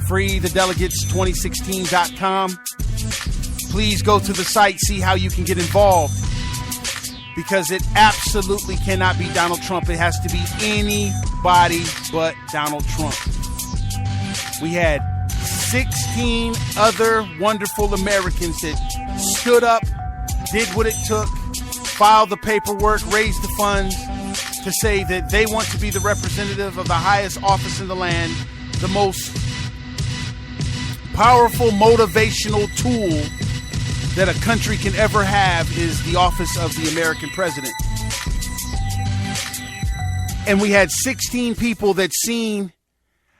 freethedelegates2016.com. Please go to the site, see how you can get involved, because it absolutely cannot be Donald Trump. It has to be anybody but Donald Trump. We had 16 other wonderful Americans that stood up, did what it took, filed the paperwork, raised the funds to say that they want to be the representative of the highest office in the land, the most powerful motivational tool that a country can ever have is the office of the American president. And we had 16 people that seen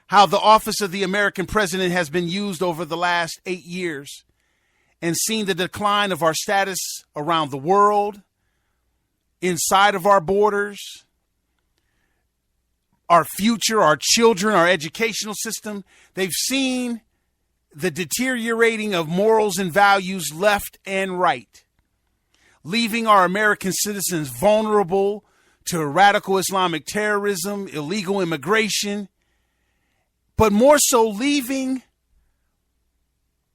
how the office of the American president has been used over the last 8 years and seen the decline of our status around the world, inside of our borders, our future, our children, our educational system. They've seen the deteriorating of morals and values left and right, leaving our American citizens vulnerable to radical Islamic terrorism, illegal immigration, but more so leaving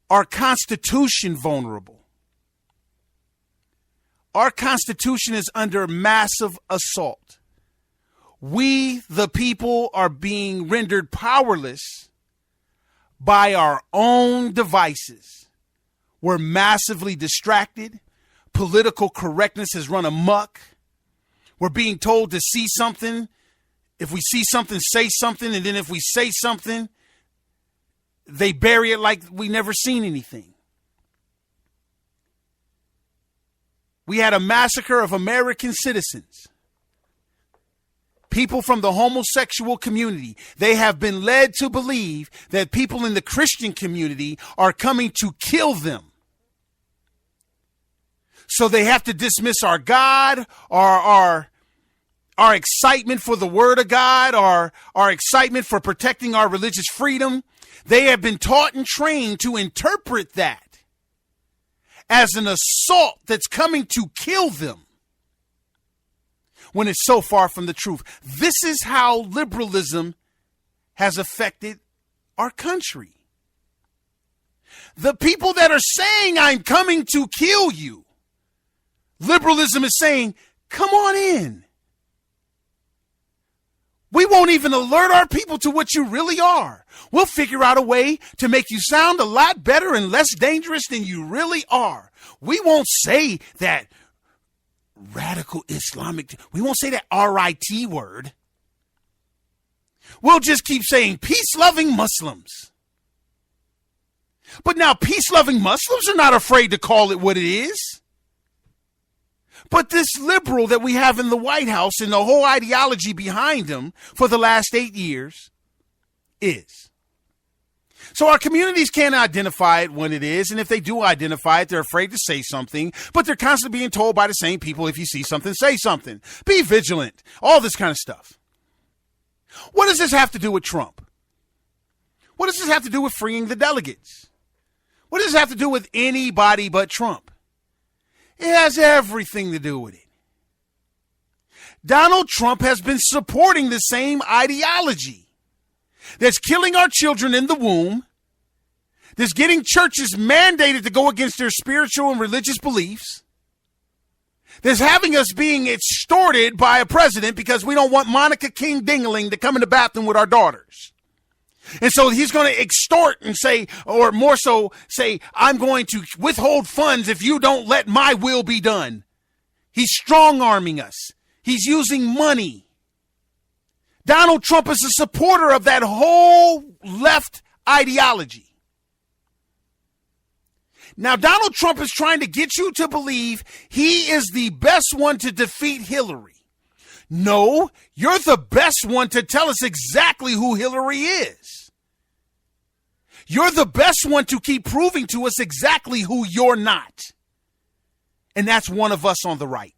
our Constitution vulnerable. Our Constitution is under massive assault. We, the people, are being rendered powerless by our own devices. We're massively distracted. Political correctness has run amok. We're being told to see something. If we see something, say something. And then if we say something, they bury it like we never seen anything. We had a massacre of American citizens. People from the homosexual community, they have been led to believe that people in the Christian community are coming to kill them. So they have to dismiss our God, our excitement for the word of God, our excitement for protecting our religious freedom. They have been taught and trained to interpret that as an assault that's coming to kill them, when it's so far from the truth. This is how liberalism has affected our country. The people that are saying, I'm coming to kill you, liberalism is saying, come on in. We won't even alert our people to what you really are. We'll figure out a way to make you sound a lot better and less dangerous than you really are. We won't say that radical Islamic. We won't say that RIT word. We'll just keep saying peace-loving Muslims. But now peace-loving Muslims are not afraid to call it what it is. But this liberal that we have in the White House and the whole ideology behind him for the last 8 years is. So our communities can't identify it when it is. And if they do identify it, they're afraid to say something. But they're constantly being told by the same people, if you see something, say something. Be vigilant. All this kind of stuff. What does this have to do with Trump? What does this have to do with freeing the delegates? What does this have to do with anybody but Trump? It has everything to do with it. Donald Trump has been supporting the same ideology that's killing our children in the womb, that's getting churches mandated to go against their spiritual and religious beliefs, that's having us being extorted by a president because we don't want Monica King Dingling to come in the bathroom with our daughters. And so he's going to extort and say, or more so say, I'm going to withhold funds if you don't let my will be done. He's strong-arming us. He's using money. Donald Trump is a supporter of that whole left ideology. Now, Donald Trump is trying to get you to believe he is the best one to defeat Hillary. No, you're the best one to tell us exactly who Hillary is. You're the best one to keep proving to us exactly who you're not. And that's one of us on the right.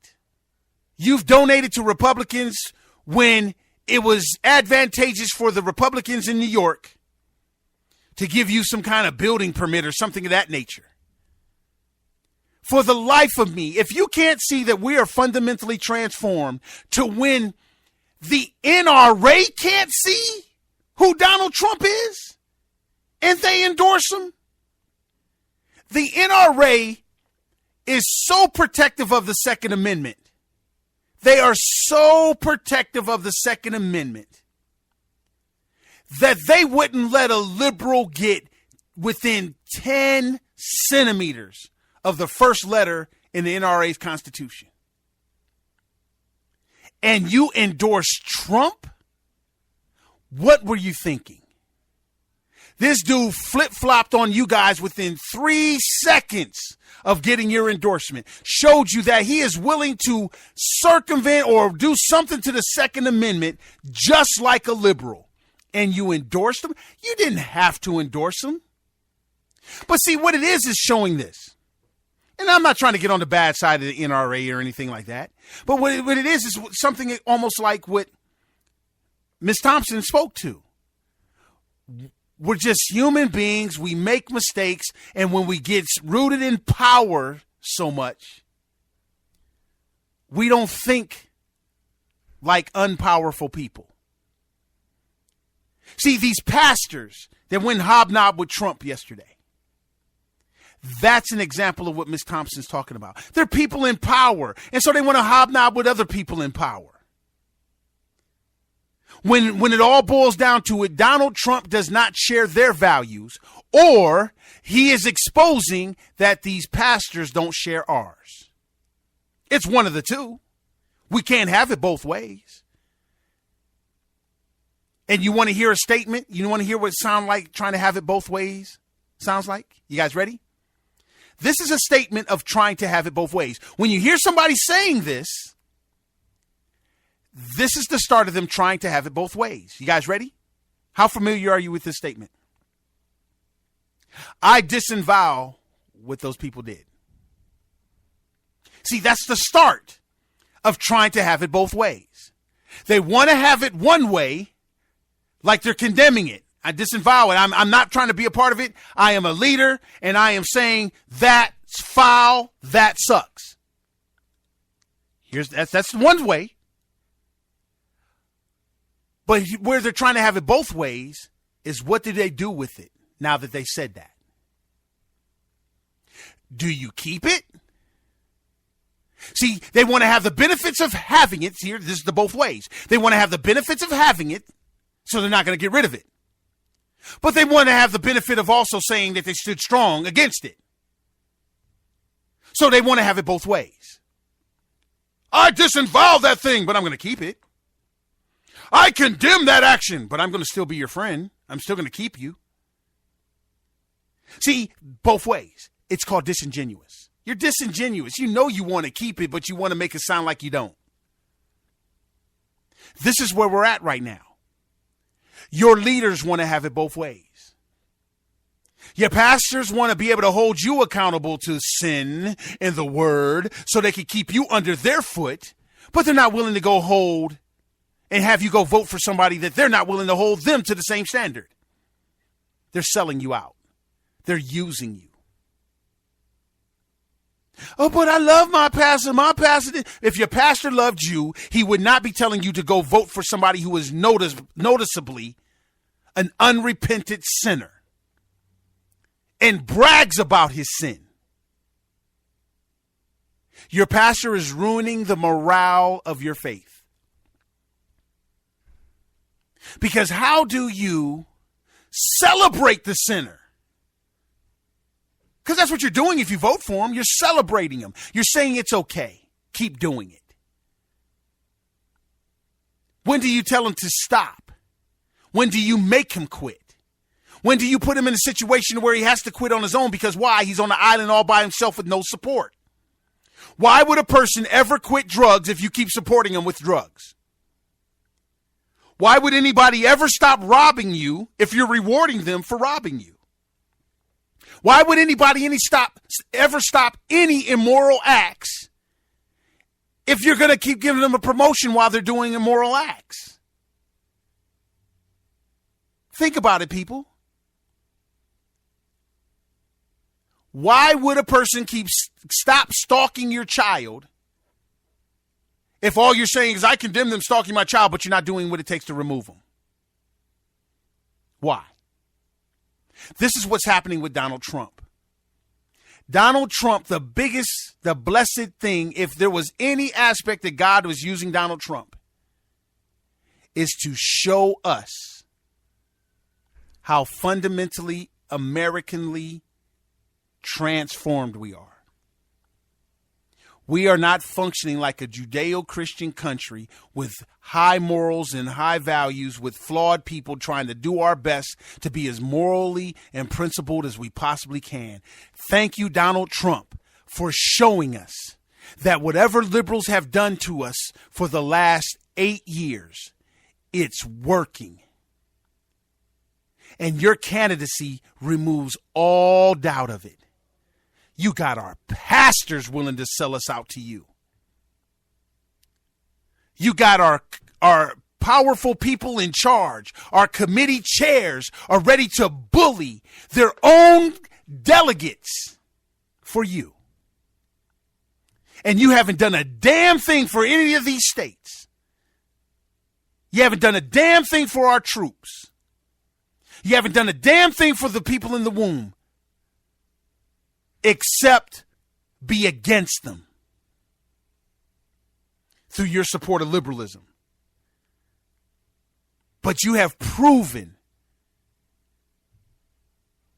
You've donated to Republicans when it was advantageous for the Republicans in New York to give you some kind of building permit or something of that nature. For the life of me, if you can't see that we are fundamentally transformed to when the NRA can't see who Donald Trump is, and they endorse them. The NRA is so protective of the Second Amendment. They are so protective of the Second Amendment that they wouldn't let a liberal get within 10 centimeters of the first letter in the NRA's Constitution. And you endorse Trump? What were you thinking? This dude flip-flopped on you guys within 3 seconds of getting your endorsement. Showed you that he is willing to circumvent or do something to the Second Amendment just like a liberal. And you endorsed him? You didn't have to endorse him. But see, what it is showing this. And I'm not trying to get on the bad side of the NRA or anything like that. But what it is something almost like what Ms. Thompson spoke to. We're just human beings. We make mistakes. And when we get rooted in power so much, we don't think like unpowerful people. See, these pastors that went hobnob with Trump yesterday, that's an example of what Ms. Thompson's talking about. They're people in power, and so they want to hobnob with other people in power. When it all boils down to it, Donald Trump does not share their values, or he is exposing that these pastors don't share ours. It's one of the two. We can't have it both ways. And you want to hear a statement? You want to hear what it sounds like trying to have it both ways? Sounds like? You guys ready? This is a statement of trying to have it both ways. When you hear somebody saying this, this is the start of them trying to have it both ways. You guys ready? How familiar are you with this statement? I disavow what those people did. See, that's the start of trying to have it both ways. They want to have it one way, like they're condemning it. I disavow it. I'm not trying to be a part of it. I am a leader, and I am saying that's foul, that sucks. That's one way. But where they're trying to have it both ways is, what did they do with it now that they said that? Do you keep it? See, they want to have the benefits of having it. Here, this is the both ways. They want to have the benefits of having it, so they're not going to get rid of it. But they want to have the benefit of also saying that they stood strong against it. So they want to have it both ways. I disavow that thing, but I'm going to keep it. I condemn that action, but I'm going to still be your friend. I'm still going to keep you. See, both ways. It's called disingenuous. You're disingenuous. You know you want to keep it, but you want to make it sound like you don't. This is where we're at right now. Your leaders want to have it both ways. Your pastors want to be able to hold you accountable to sin and the word so they can keep you under their foot, but they're not willing to go hold and have you go vote for somebody that they're not willing to hold them to the same standard. They're selling you out. They're using you. Oh, but I love my pastor. My pastor, if your pastor loved you, he would not be telling you to go vote for somebody who is noticeably an unrepentant sinner and brags about his sin. Your pastor is ruining the morale of your faith. Because how do you celebrate the sinner? Because that's what you're doing if you vote for him. You're celebrating him. You're saying it's okay. Keep doing it. When do you tell him to stop? When do you make him quit? When do you put him in a situation where he has to quit on his own? Because why? He's on the island all by himself with no support. Why would a person ever quit drugs if you keep supporting him with drugs? Why would anybody ever stop robbing you if you're rewarding them for robbing you? Why would anybody ever stop any immoral acts if you're going to keep giving them a promotion while they're doing immoral acts? Think about it, people. Why would a person stop stalking your child if all you're saying is, I condemn them stalking my child, but you're not doing what it takes to remove them? Why? This is what's happening with Donald Trump. Donald Trump, the blessed thing, if there was any aspect that God was using Donald Trump, is to show us how fundamentally, Americanly transformed we are. We are not functioning like a Judeo-Christian country with high morals and high values, with flawed people trying to do our best to be as morally and principled as we possibly can. Thank you, Donald Trump, for showing us that whatever liberals have done to us for the last 8 years, it's working. And your candidacy removes all doubt of it. You got our pastors willing to sell us out to you. You got our powerful people in charge. Our committee chairs are ready to bully their own delegates for you. And you haven't done a damn thing for any of these states. You haven't done a damn thing for our troops. You haven't done a damn thing for the people in the womb. Except be against them through your support of liberalism. But you have proven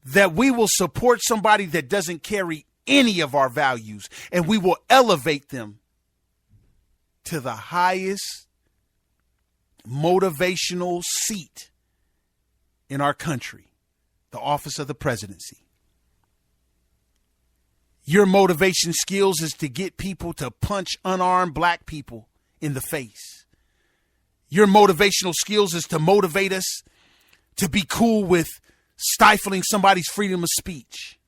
that we will support somebody that doesn't carry any of our values, and we will elevate them to the highest motivational seat in our country, the office of the presidency. Your motivation skills is to get people to punch unarmed black people in the face. Your motivational skills is to motivate us to be cool with stifling somebody's freedom of speech.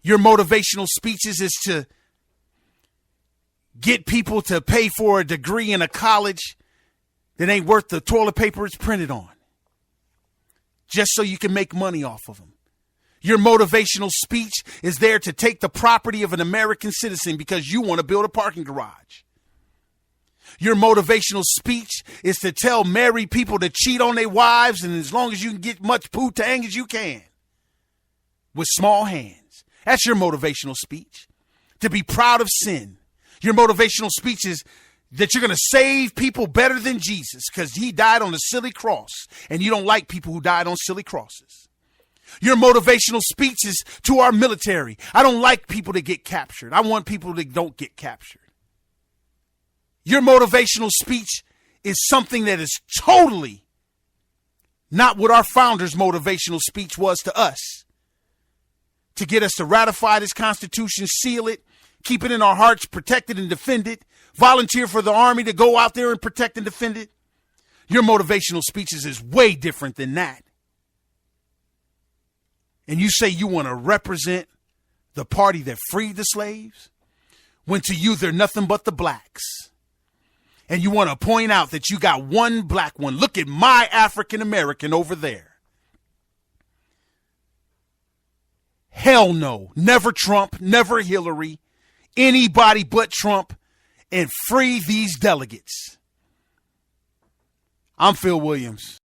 Your motivational speeches is to get people to pay for a degree in a college that ain't worth the toilet paper it's printed on, just so you can make money off of them. Your motivational speech is there to take the property of an American citizen because you want to build a parking garage. Your motivational speech is to tell married people to cheat on their wives, and as long as you can get much poo-tang as you can with small hands. That's your motivational speech. To be proud of sin. Your motivational speech is that you're going to save people better than Jesus because he died on a silly cross, and you don't like people who died on silly crosses. Your motivational speech is to our military. I don't like people that get captured. I want people that don't get captured. Your motivational speech is something that is totally not what our founders' motivational speech was to us. To get us to ratify this Constitution, seal it, keep it in our hearts, protect it and defend it, volunteer for the Army to go out there and protect and defend it. Your motivational speeches is way different than that. And you say you want to represent the party that freed the slaves, when to you they're nothing but the blacks. And you want to point out that you got one black one. Look at my African American over there. Hell no. Never Trump, never Hillary, anybody but Trump, and free these delegates. I'm Phil Williams.